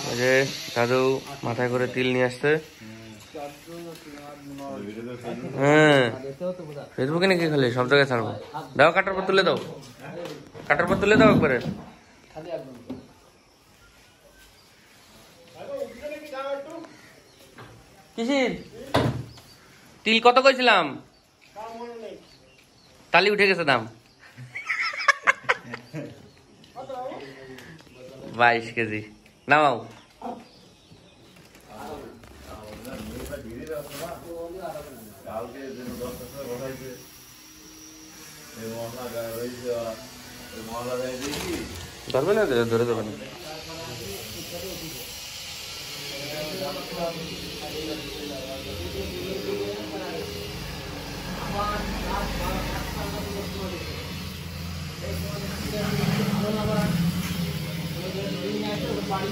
ওই যে দাদু মাথায় করে তিল নিয়ে আসছে। হ্যাঁ ফেসবুকে নাকি খালি সব জায়গায় ছাড়বো। দাও কাটার পর তুলে দাও, কাটার পর তুলে দাও একবারে। কিসির তিল কত কইছিলাম? তালি উঠে গেছে দাম। 22 কেজি নামাও। ধরবে না, ধরে দেবে না। বাড়ি